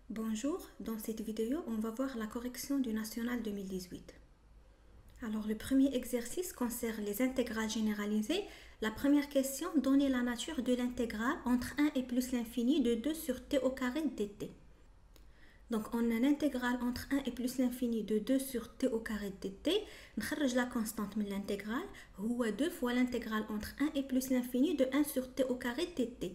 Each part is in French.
Bonjour, dans cette vidéo, on va voir la correction du National 2018. Alors, le premier exercice concerne les intégrales généralisées. La première question, donnez la nature de l'intégrale entre 1 et plus l'infini de 2 sur t au carré dt. Donc, on a l'intégrale entre 1 et plus l'infini de 2 sur t au carré dt. نخرج la constante من l'intégrale, هو 2 fois l'intégrale entre 1 et plus l'infini de 1 sur t au carré dt.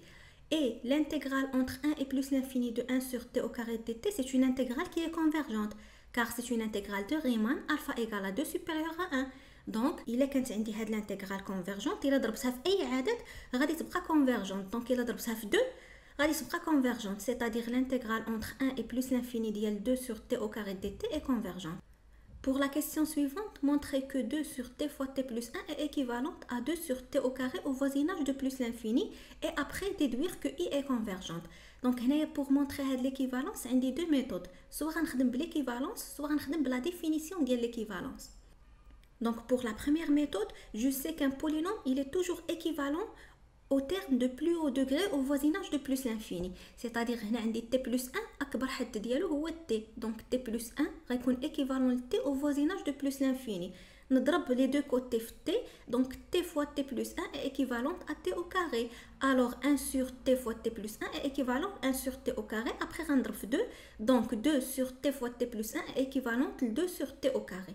Et l'intégrale entre 1 et plus l'infini de 1 sur t au carré dt, c'est une intégrale qui est convergente, car c'est une intégrale de Riemann, alpha égale à 2 supérieur à 1. Donc, il est quand عندي هاد l'intégrale convergente, il ضربتها في أي عدد غادي تبقى convergente. Donc, il ضربتها في 2 غادي تبقى convergente, c'est-à-dire l'intégrale entre 1 et plus l'infini ديال 2 sur t au carré dt est convergente. Pour la question suivante, montrez que 2 sur t fois t plus 1 est équivalente à 2 sur t au carré au voisinage de plus l'infini et après déduire que i est convergente. Donc, pour montrer l'équivalence, il y a deux méthodes. Soit on travaille l'équivalence, soit on travaille la définition de l'équivalence. Donc, pour la première méthode, je sais qu'un polynôme, il est toujours équivalent au terme de plus haut degré au voisinage de plus l'infini. C'est-à-dire, on a t plus 1, أكبر حد ديالو هو t. Donc, t plus 1 غيكون équivalent t au voisinage de plus l'infini. نضرب les deux côtés في t. Donc, t fois t plus 1 est équivalent à t au carré. Alors, 1 sur t fois t plus 1 est équivalent à 1 sur t au carré. Après, on ضرب 2. Donc, 2 sur t fois t plus 1 est équivalent à 2 sur t au carré.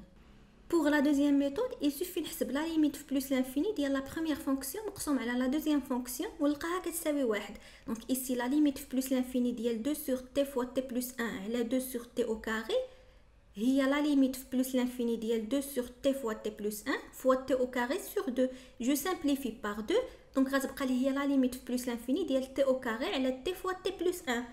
Pour la deuxième méthode, il suffit de faire la limite plus l'infini de la première fonction مقسوم على la deuxième fonction ونلقاها كتساوي 1. Donc ici la limite plus l'infini ديال 2 sur t fois t plus 1 على 2 sur t au carré هي la limite plus l'infini ديال 2 sur t fois t plus 1 fois t au carré sur 2. Je simplifie par 2. Donc غتبقى لي هي la limite plus l'infini ديال t au carré على t fois t plus 1.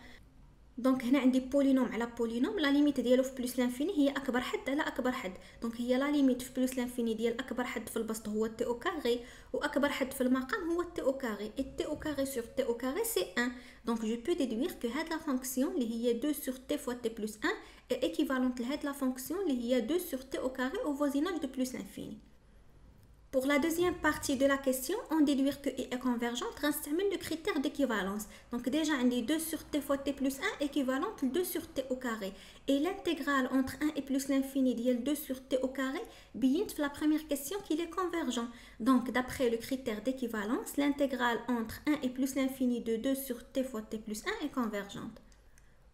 دونك هنا عندي بولينوم على بولينوم لا ليميت ديالو في بلس لانفيني هي اكبر حد على اكبر حد. دونك هي لا ليميت في بلس لانفيني ديال اكبر حد في البسط هو تي او كاري واكبر حد في المقام هو تي او كاري. اي تي او كاري sur تي او كاري سي 1. دونك جو بو ديدوير كو هاد لا فونكسيون اللي هي 2 sur t fois t plus 1 est équivalente لهاد لا فونكسيون اللي هي 2 sur t au carré au voisinage de plus l'infini. Pour la deuxième partie de la question, on déduit que i est convergente, on utilise le critère d'équivalence. Donc déjà, on a 2 sur t fois t plus 1 équivalente 2 sur t au carré. Et l'intégrale entre 1 et plus l'infini de 2 sur t au carré, bien la première question qu'il est convergent. Donc d'après le critère d'équivalence, l'intégrale entre 1 et plus l'infini de 2 sur t fois t plus 1 est convergente.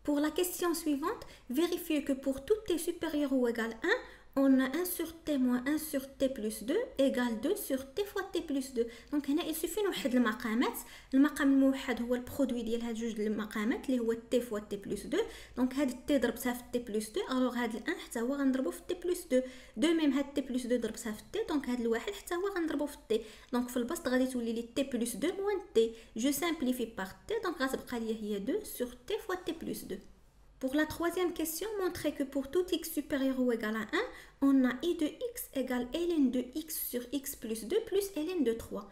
Pour la question suivante, vérifiez que pour tout t supérieur ou égal 1, on a 1 sur t moins 1 sur t plus 2 égale 2 sur t fois t plus 2. Donc هنا il suffit نوحد المقامات. المقام الموحد هو البرودوي ديال هاد جوج المقامات اللي هو t fois t plus 2. donc هاد t ضربتها في t plus 2 alors هاد ال1 حتى هو غنضربو في t plus 2. دو ميم هاد t plus 2 ضربتها في t donc هاد الواحد حتى هو غنضربو في t. donc في البسط غادي تولي لي t plus 2 moins t. je simplifie par t donc غتبقى لي هي 2 sur t fois t plus 2. Pour la troisième question, montrez que pour tout x supérieur ou égal à 1, on a i de x égale ln de x sur x plus 2 plus ln de 3.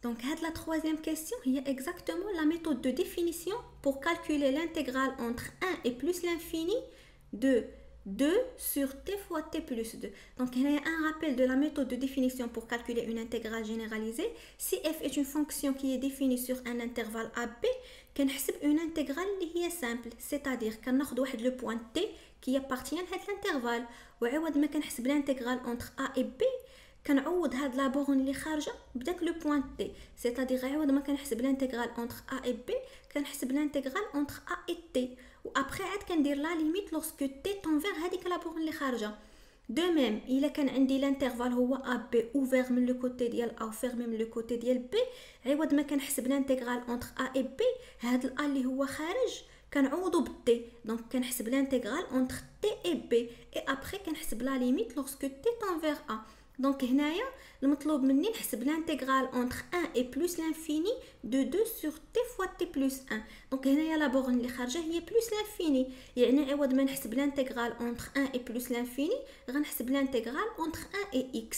Donc, la troisième question, il y a exactement la méthode de définition pour calculer l'intégrale entre 1 et plus l'infini de 2 sur t fois t plus 2. Donc, il y a un rappel de la méthode de définition pour calculer une intégrale généralisée. Si f est une fonction qui est définie sur un intervalle AB, كنحسب une intégrale اللي هي simple, c'est-à-dire كناخذ واحد le point t qui appartient à l'intervalle وعوض ما كنحسب l'intégrale entre a et b كنعوض هاد لا بورن اللي خارجه بداك لو بوين t, c'est-à-dire عوض ما كنحسب l'intégrale entre a et b كنحسب l'intégrale entre a et t وابخي عاد كندير لا ليميت lorsque t tend vers هذيك لا بورن اللي خارجه. De même, il كان عندي l'intervalle هو AB ouvert من le côté ديال A وfermé من le côté ديال B عوض ما كنحسب l'intégrale entre A et B هاد ال A اللي هو خارج كنعوضو ب T. donc كنحسب l'intégrale entre T et B et après كنحسب la limite lorsque T tend vers A. donc هنايا المطلوب مني نحسب l'intégrale entre 1 et plus l'infini de 2 sur t fois t plus 1. donc هنايا لا بورن اللي خارجه هي plus l'infini, يعني عوض ما نحسب l'intégrale entre 1 et plus l'infini غنحسب l'intégrale entre 1 et x.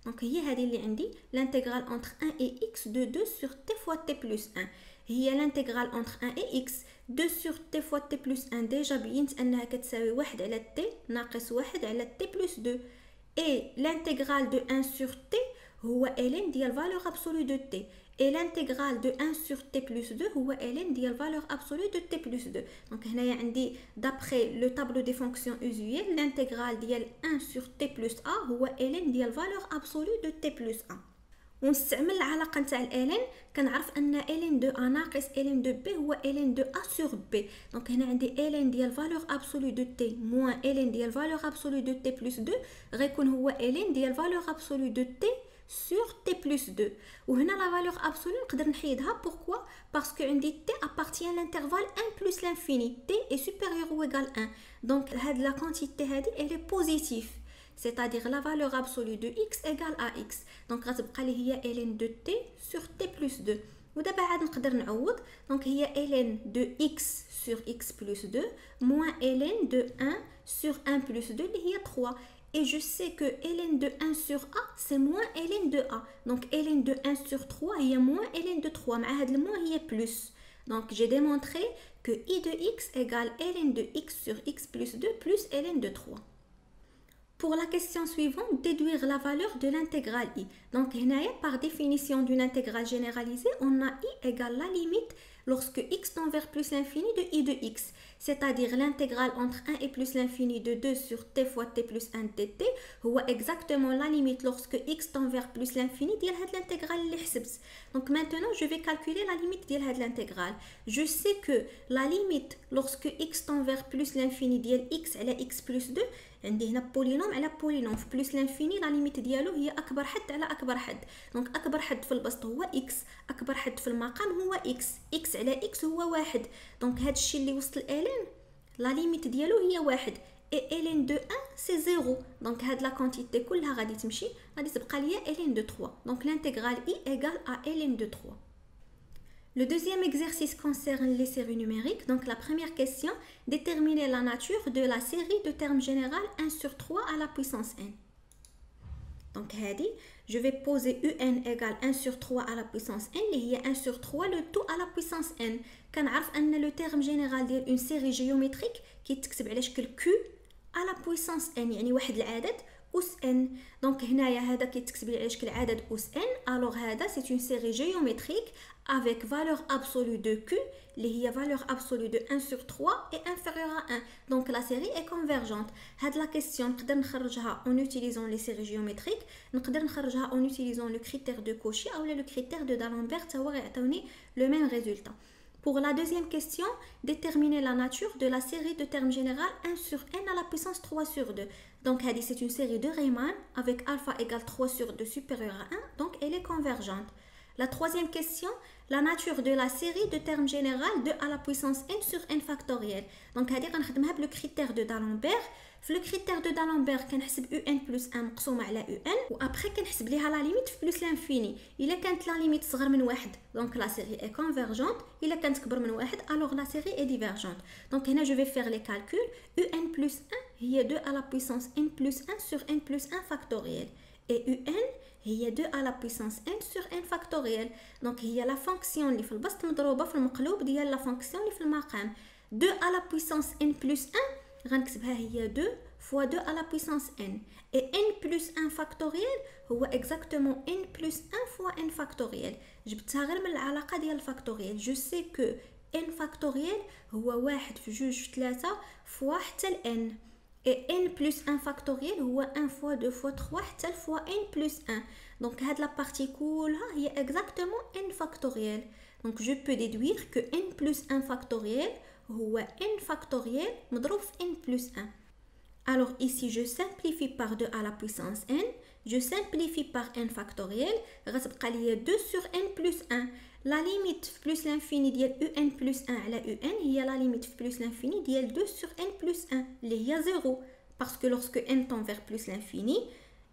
donc هي هذه اللي عندي l'intégrale entre 1 et x de 2 sur t fois t plus 1. هي l'intégrale entre 1 et x 2 sur t fois t plus 1 déjà بينت انها كتساوي 1 على t ناقص 1 على t plus 2. Et l'intégrale de 1 sur t هو ln ديال valeur absolue de t et l'intégrale de 1 sur t plus 2 هو ln ديال valeur absolue de t plus 2. Donc هنايا عندي d'après le tableau des fonctions usuelles l'intégrale ديال 1 sur t plus a هو ln ديال valeur absolue de t plus a. ونستعمل العلاقه نتاع ln كنعرف ان ln de a ناقص ln de b هو ln de a sur b. دونك هنا عندي ln ديال valeur absolue de t moins ln ديال valeur absolue de t plus 2 غيكون هو ln ديال valeur absolue de t sur t plus 2. وهنا la valeur absolue نقدر نحيدها. pourquoi parce que عندي t appartient à l'intervalle 1 plus l'infini. t est supérieur ou égal 1. donc هاد la quantité هادي elle est positive, c'est-à-dire la valeur absolue de x égale à x. donc غتبقى لي هي ln de t sur t plus 2. ودابا عاد نقدر نعوض. donc هي ln de x sur x plus 2 moins ln de 1 sur 1 plus 2 اللي هي 3. et je sais que ln de 1 sur a c'est moins ln de a. donc ln de 1 sur 3 هي moins ln de 3 مع هاد الموان هي plus. donc j'ai démontré que i de x égale ln de x sur x plus 2 plus ln de 3. Pour la question suivante, déduire la valeur de l'intégrale i. Donc, par définition d'une intégrale généralisée, on a i égale la limite lorsque x tend vers plus l'infini de i de x. C'est-à-dire l'intégrale entre 1 et plus l'infini de 2 sur t fois t plus 1 dt هو exactement la limite lorsque x tend vers plus l'infini ديال هاد l'intégrale اللي حسبت. Donc maintenant, je vais calculer la limite ديال هاد l'intégrale. Je sais que la limite lorsque x tend vers plus l'infini ديال x على x plus 2 عندي هنا بولينوم على بولينوم في بلس لانفيني لا ليميت ديالو هي اكبر حد على اكبر حد. دونك اكبر حد في البسط هو اكس، اكبر حد في المقام هو اكس، اكس على اكس هو واحد. دونك هذا الشيء اللي وصل الين لا ليميت ديالو هي واحد اي الين دو 1 سي زيرو. دونك هاد لا كونتيتي كلها غادي تمشي، غادي تبقى ليا الين دو 3. دونك l'intégral i égale à ln de 3. Le deuxième exercice concerne les séries numériques. Donc la première question, déterminer la nature de la série de termes généraux 1 sur 3 à la puissance n. Donc je vais poser un égale 1 sur 3 à la puissance n, et il y a 1 sur 3 le tout à la puissance n. كنعرف ان le terme général ديال une série géométrique كيتكتب على شكل q à la puissance n، يعني واحد العدد أس n. دونك هنايا هذا كيتكتب على شكل عدد أس n. alors هذا c'est une série géométrique avec valeur absolue de q اللي هي valeur absolue de 1 sur 3 est inférieure à 1. donc la série est convergente. هاد la question نقدر نخرجها en utilisant les séries géométriques، نقدر نخرجها en utilisant le critère de Cauchy ou le critère de D'Alembert، تا هو غيعطيوني le même résultat. Pour la deuxième question, déterminer la nature de la série de termes généraux 1 sur n à la puissance 3 sur 2. Donc, c'est une série de Riemann avec alpha égale 3 sur 2 supérieur à 1, donc elle est convergente. La troisième question, la nature de la série de termes généraux 2 à la puissance n sur n factoriel. Donc, le critère de D'Alembert. في الكريتير دو دالامبير كنحسب ان بلس 1 مقسومه على ان، وابخي كنحسب ليها لا ليميت في بلس لانفيني. الا كانت لا ليميت صغر من واحد دونك لا سيري اي كونفيرجونت، الا كانت كبر من واحد الوغ لا سيري اي ديفيرجونت. دونك هنا جو في فير لي كالكول. ان بلس 1 هي 2 على بويسونس ان بلس 1 سور ان بلس 1 فاكتوريال، اي ان هي 2 على بويسونس ان سور ان فاكتوريال. دونك هي لا فونكسيون اللي في البسط مضروبه في المقلوب ديال لا فونكسيون اللي في المقام. 2 على بويسونس ان بلس 1 غنكتبها هي 2 fois 2 à la puissance n. Et n plus 1 factoriel هو exactement n plus 1 fois n factoriel. جبتها غير من العلاقة ديال الفاكتوريال. Je sais que n factoriel هو 1 في 2 في 3 fois حتى ل n. Et n plus 1 factoriel هو 1 fois 2 fois 3 حتى ل fois n plus 1. Donc هاد la partie كلها هي exactement n factoriel. Donc je peux déduire que n plus 1 factoriel هو n factoriel مضروب في n plus 1. Alors ici, je simplifie par 2 à la puissance n, je simplifie par n factoriel, غتبقى ليا 2 sur n plus 1. La limite plus l'infini ديال un plus 1 على un هي la limite plus l'infini ديال 2 sur n plus 1 اللي هي 0. Parce que lorsque n tend vers plus l'infini,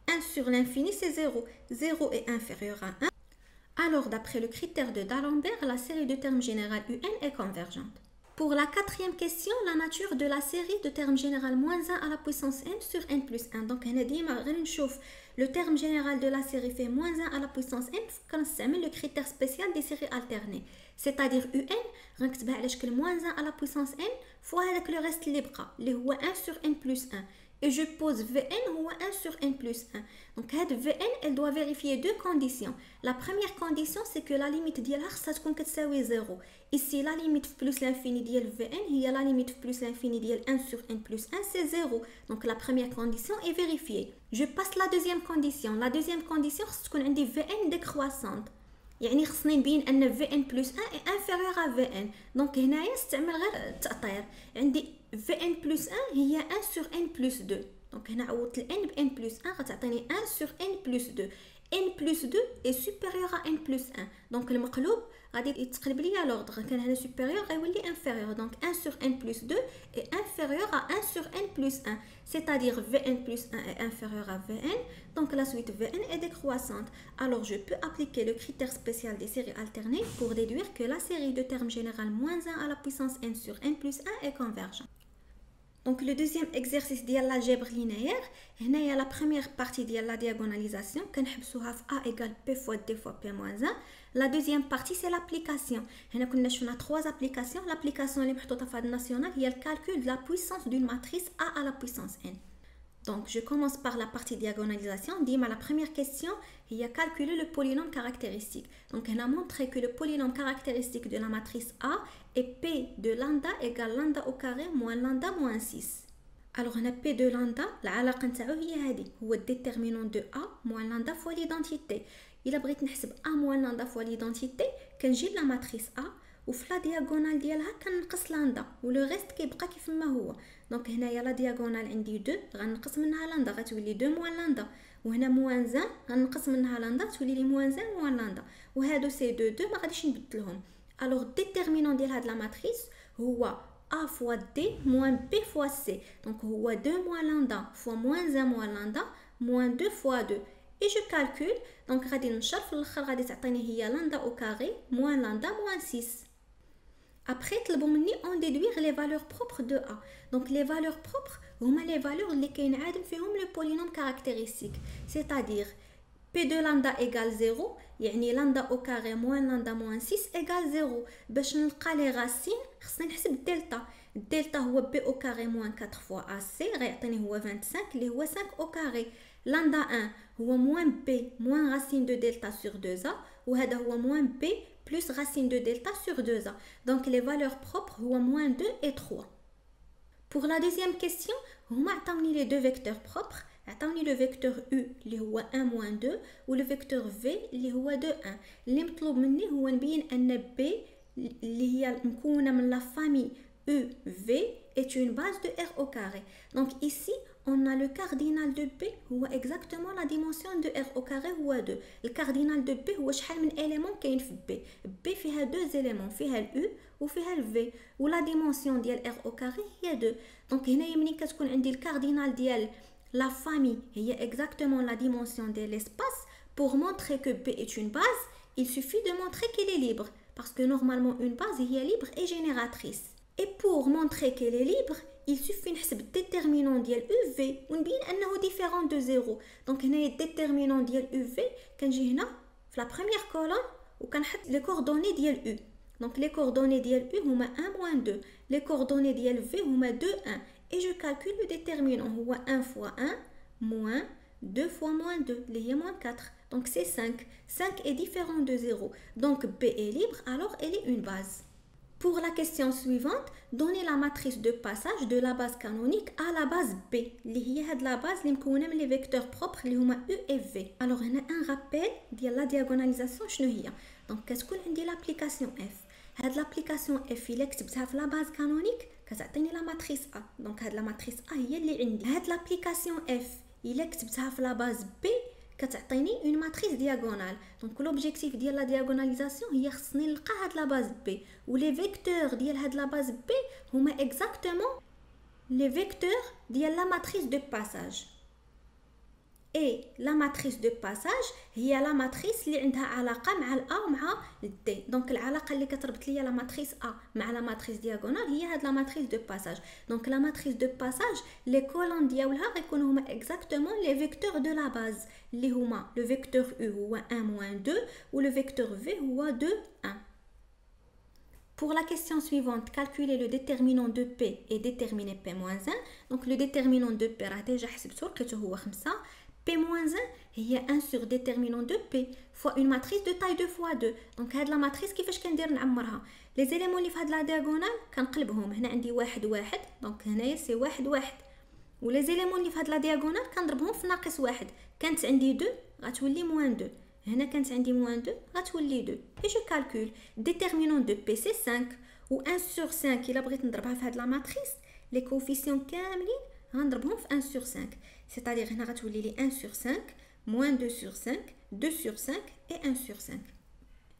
1 sur l'infini c'est 0. 0 est inférieur à 1. Alors d'après le critère de D'Alembert, la série de termes généraux un est convergente. Pour la quatrième question, la nature de la série de termes général moins 1 à la puissance n sur n plus 1. Donc, le terme général de la série fait moins 1 à la puissance n quand on met le critère spécial des séries alternées. C'est-à-dire un, غنكتبها على شكل moins 1 à la puissance n fois le reste اللي بقى اللي هو 1 sur n plus 1. et je pose Vn هو 1 sur n plus 1. Donc هاد Vn elle doit vérifier deux conditions. La première condition c'est que la limite ديالها خصها تكون كتساوي 0. Ici la limite plus l'infini ديال Vn هي la limite plus l'infini ديال 1 sur n plus 1 c'est 0. Donc la première condition est vérifiée. Je passe la deuxième condition. La deuxième condition خص تكون عندي Vn décroissante. يعني خصني نبين ان Vn plus 1 est inférieur à Vn. Donc هنايا استعمل غير التأطير. عندي Vn plus 1 هي 1 sur n plus 2. Donc هنا عوضت ال n ب n plus 1 غتعطيني 1 sur n plus 2. n plus 2 est supérieur à n plus 1. Donc المقلوب غادي يتقلب ليا لوردر. كان هنا supérieur غيولي inférieur. Donc 1 sur n plus 2 est inférieur à 1 sur n plus 1. C'est-à-dire Vn plus 1 est inférieur à Vn. Donc la suite Vn est décroissante. Alors je peux appliquer le critère spécial des séries alternées pour déduire que la série de termes général moins 1 à la puissance n sur n plus 1 est convergente. Donc le deuxième exercice ديال l'algèbre linéaire, هنا il y a la première partie de la diagonalisation كنحبسوها في a égale p fois d fois p moins 1. La deuxième partie c'est l'application. هنا كنا شفنا trois applications. L'application اللي محطوطه في هذا الناسيونال هي le calcul de la puissance d'une matrice a à la puissance n. Donc je commence par la partie diagonalisation. Dima la première question, il y a calculer le polynôme caractéristique. Donc on a montré que le polynôme caractéristique de la matrice A est P de lambda égale lambda au carré moins lambda moins 6. Alors on a P de lambda, العلاقة نتاعو هي هذه، هو déterminant de A moins lambda fois l'identité. إلا بغيت نحسب A moins lambda fois l'identité كنجيب la matrice A وفي لا دياغونال ديالها كنقص لاندا ولو ريست كيبقى كيف ما هو. دونك هنايا لا دياغونال عندي 2 غنقص منها لاندا غتولي 2 موان لاندا، وهنا موان 1 غنقص منها لاندا تولي لي موان 1 موان لاندا، وهادو سي 2 ما غاديش نبدلهم. الوغ ديتيرمينون ديال هاد لا ماتريس هو A fois D moins B fois C. Donc هو 2 moins lambda fois moins 1 moins lambda moins 2 fois 2. Et je calcule. Donc غادي نشر في الاخر غادي تعطيني هي lambda au carré moins lambda moins 6. Après, on déduire les valeurs propres de A. Donc les valeurs propres, هما les valeurs اللي كينعادم فيهم le polynôme caractéristique. C'est-à-dire P de lambda égale 0, يعني lambda au carré moins lambda moins 6 égale 0. باش نلقى les racines خصني نحسب الدلتا. الدلتا هو B au carré moins 4 fois AC غيعطيني هو 25 اللي هو 5 au carré. Lambda 1 هو moins B moins racine de delta sur 2A وهذا هو moins B plus racine de delta sur 2A. Donc les valeurs propres هو moins 2 et 3. Pour la deuxième question, هما عطاوني les deux vecteurs propres. عطاوني le vecteur U اللي هو 1 moins 2 و le vecteur V اللي هو 2 1. اللي مطلوب مني هو نبين ان B اللي هي مكونة من la famille UV est une base de R au carré. Donc ici, on a le cardinal de B هو exactement la dimension de R au carré هو 2. Le cardinal de B هو شحال من élément كاين في B. B فيها deux éléments, فيها ال U وفيها ال V. و la dimension ديال R au carré هي 2. Donc هنايا ملي كتكون عندي الكاردينال ديال la famille هي exactement la dimension de l'espace. Pour montrer que B est une base, il suffit de montrer qu'elle est libre. Parce que normalement une base est libre et génératrice. Et pour montrer qu'elle est libre, il suffit نحسب الديتيرمينون ديال UV ونبين انه différent de 0. Donc هنايا الديتيرمينون ديال UV كنجي هنا في la première colonne وكنحط les coordonnées ديال U. Donc les coordonnées ديال U هما 1 moins 2. Les coordonnées ديال V هما 2 1. Et je calcule le déterminant هو 1 fois 1 moins 2 fois moins 2 اللي هي moins 4. Donc c'est 5. 5 est différent de 0. Donc B est libre, alors elle est une base. Pour la question suivante, donnez la matrice de passage de la base canonique à la base B. اللي هي هاد la base اللي مكونه من les vecteurs propres اللي هما U et V. Alors هنا un rappel ديال la diagonalisation شنو هي. Donc كتكون عندي l'application F. هاد l'application F إلا كتبتها في la base canonique كتعطيني la matrice A. Donc هاد la matrice A هي اللي عندي. هاد l'application F إلا كتبتها في la base B كتعطيني une matrice diagonale. Donc l'objectif ديال la diagonalisation هي خصني نلقى هاد la base B و les vecteurs ديال هاد la base B هما exactement les vecteurs ديال la matrice de passage. Et la matrice de passage هي la matrice اللي عندها علاقة مع ال A ومع ال D. Donc العلاقة اللي كتربط ليا la matrice A مع la matrice diagonale هي هاد la matrice de passage. Donc la matrice de passage les colonnes ديالها غيكونوا هما exactement les vecteurs de la base اللي هما le vecteur U هو 1 moins 2 و le vecteur V هو 2 1. pour la question suivante, calculer le déterminant de P et déterminer P-1. Donc le déterminant de P راه déjà حسبته لقيته هو 5. P-1 هي 1 sur déterminant de P fois une matrice de taille 2 fois 2. Donc هاد لا ماتريس كيفاش كندير نعمرها؟ لي زيليمون اللي في هاد لا دياغونال كنقلبهم. هنا عندي 1 1 دونك هنايا سي 1 1. ولي زيليمون اللي في هاد لا دياغونال كنضربهم في ناقص 1. كانت عندي 2 غتولي موان 2. هنا كانت عندي موان 2 غتولي 2. et je calcule déterminant de P c'est 5 و 1 sur 5 الا بغيت نضربها في هاد لا ماتريس لي كوفيسيون كاملين غنضربهم في 1 sur 5. c'est-à-dire هنا غتولي لي 1 sur 5 moins 2 sur 5 2 sur 5 et 1 sur 5.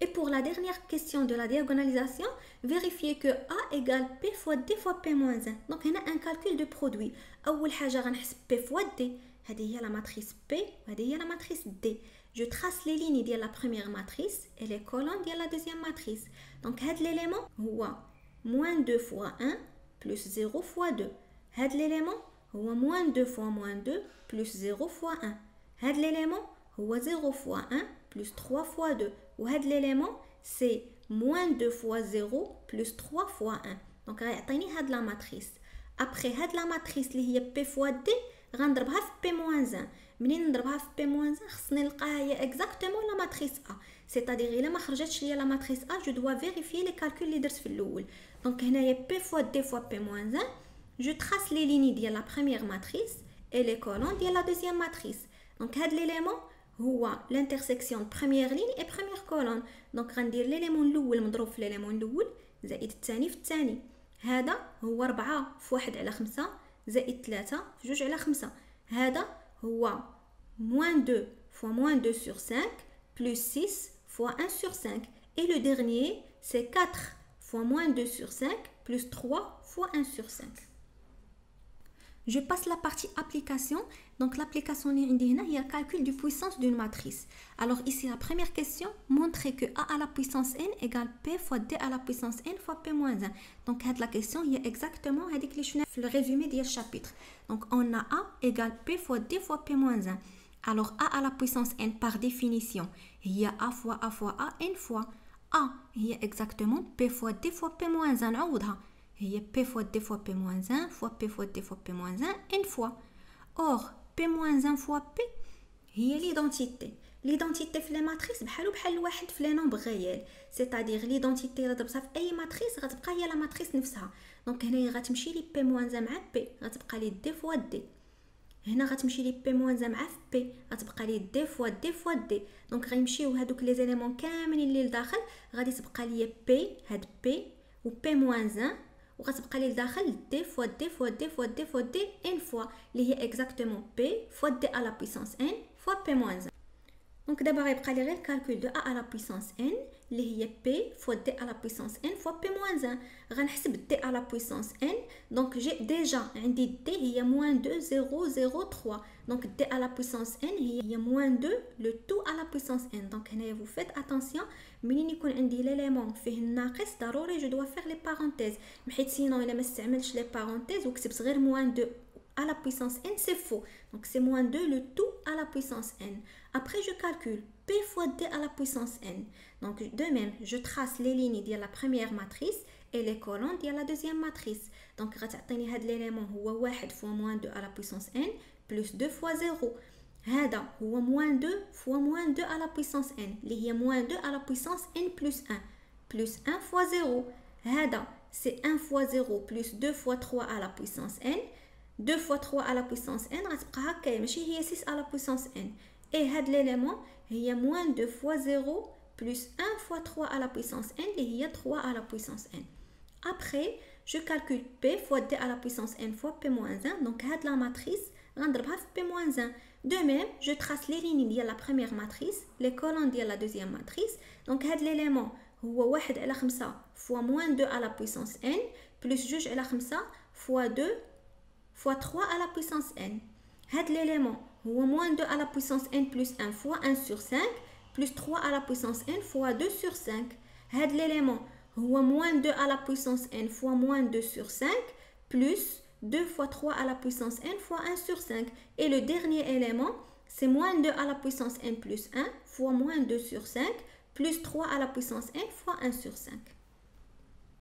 Et pour la dernière question de la diagonalisation, vérifiez que A égale P fois D fois P-1. Donc, on a un calcul de produit. أول حاجة غنحسب P fois D. هذه هي la matrice P وهذه هي la matrice D. Je trace les lignes de la première matrice et les colonnes de la deuxième matrice. Donc, هذا l'élément هو moins 2 fois 1 plus 0 fois 2. هذا l'élément هو moins 2 fois moins 2 plus 0 fois 1. هذا l'élément هو 0 fois 1 plus 3 fois 2. وهذا l'élément c'est moins 2 fois 0 plus 3 fois 1. donc غيعطيني هاد لا ماتريس. ابري هاد لا ماتريس اللي هي P fois D غنضربها في P-1. منين نضربها في P-1 خصني نلقاها هي اكزاكتومون لا ماتريس A. c'est-à-dire الا ما خرجتش ليا لا ماتريس A je dois vérifier les calculs اللي درت في الاول. donc هنايا P fois D fois P-1. je trace les lignes ديال la première matrice et les colonnes ديال la deuxième matrice. donc هاد l'élément هو l'intersection de première ligne et première colonne. donc غندير l'élément الاول مضروب في l'élément الاول زائد الثاني في الثاني. هذا هو 4 في 1 على 5 زائد 3 في 2 على 5. هذا هو moins 2 fois moins 2 sur 5 plus 6 fois 1 sur 5. et le dernier c'est 4 fois moins 2 sur 5 plus 3 fois 1 sur 5. Je passe la partie application. Donc l'application il y a le calcul de puissance d'une matrice. Alors ici la première question, montrer que A à la puissance n égale P fois D à la puissance n fois P-1. Donc la question il y a exactement le résumé du chapitre. Donc on a A égale P fois D fois P-1. Alors A à la puissance n par définition, il y a A fois A fois A n fois. A il y a exactement P fois D fois P-1. نعوضها. هي P fois D fois P-1 fois P fois D fois P-1 n fois. Or, P-1 fois P هي l'identité. L'identité في les matrices بحالو بحال واحد في les nombres réels. C'est-à-dire l'identité إلا ضربتها في أي ماتريس غتبقى هي la matrice نفسها. دونك هنايا غتمشي لي P-1 مع P غتبقى لي D fois D. هنا غتمشي لي P-1 مع P غتبقى لي D fois D fois D. دونك غيمشيو هادوك لي زيليمون كاملين اللي لداخل غادي تبقى لي P هاد P و P-1 وغتبقى لي لداخل D fois D fois D fois D fois D n fois اللي هي exactement P fois D à la puissance n fois P-1. دونك دابا غيبقى لي غير calcul de A à la puissance n اللي هي P fois D à la puissance n fois P-1. غنحسب D à la puissance n. دونك جي ديجا عندي D هي moins 2 0 0 3. دونك D à la puissance n هي moins 2 le tout à la puissance n. دونك هنايا vous faites attention منين يكون عندي ليليمون فيه الناقص ضروري جو دوا فير لي بارونتيز حيت سينو الا ما استعملتش لي بارونتيز وكتبت غير moins 2 à la puissance n c'est faux. donc c'est moins 2 le tout à la puissance n. après je calcule P fois D à la puissance n. donc de même je trace les lignes de la première matrice et les colonnes de la deuxième matrice. donc غتعطيني هاد l'élément هو 1 fois moins 2 à la puissance n plus 2 fois 0. هذا هو moins 2 fois moins 2 à la puissance n اللي هي moins 2 à la puissance n plus 1 plus 1 fois 0. هذا c'est 1 fois 0 plus 2 fois 3 à la puissance n. 2 fois 3 à la puissance n غتبقى هكايا ماشي هي 6 à la puissance n. et هاد l'élément هي moins 2 fois 0 plus 1 fois 3 à la puissance n اللي هي 3 à la puissance n. après je calcule P fois D à la puissance n fois P-1. donc هاد la matrice غنضربها في P-1. de même je trace les lignes ديال la première matrice les colonnes ديال la deuxième matrice. donc هاد l'élément هو 1 على 5 fois moins 2 à la puissance n plus 2 على 5 fois 2 fois 3 à la puissance n. هاد l'élément هو moins 2 à la puissance n plus 1 fois 1 sur 5 plus 3 à la puissance n fois 2 sur 5. هاد l'élément هو moins 2 à la puissance n fois moins 2 sur 5 plus 2 fois 3 à la puissance n fois 1 sur 5. et le dernier élément c'est moins 2 à la puissance n plus 1 fois moins 2 sur 5 plus 3 à la puissance n fois 1 sur 5.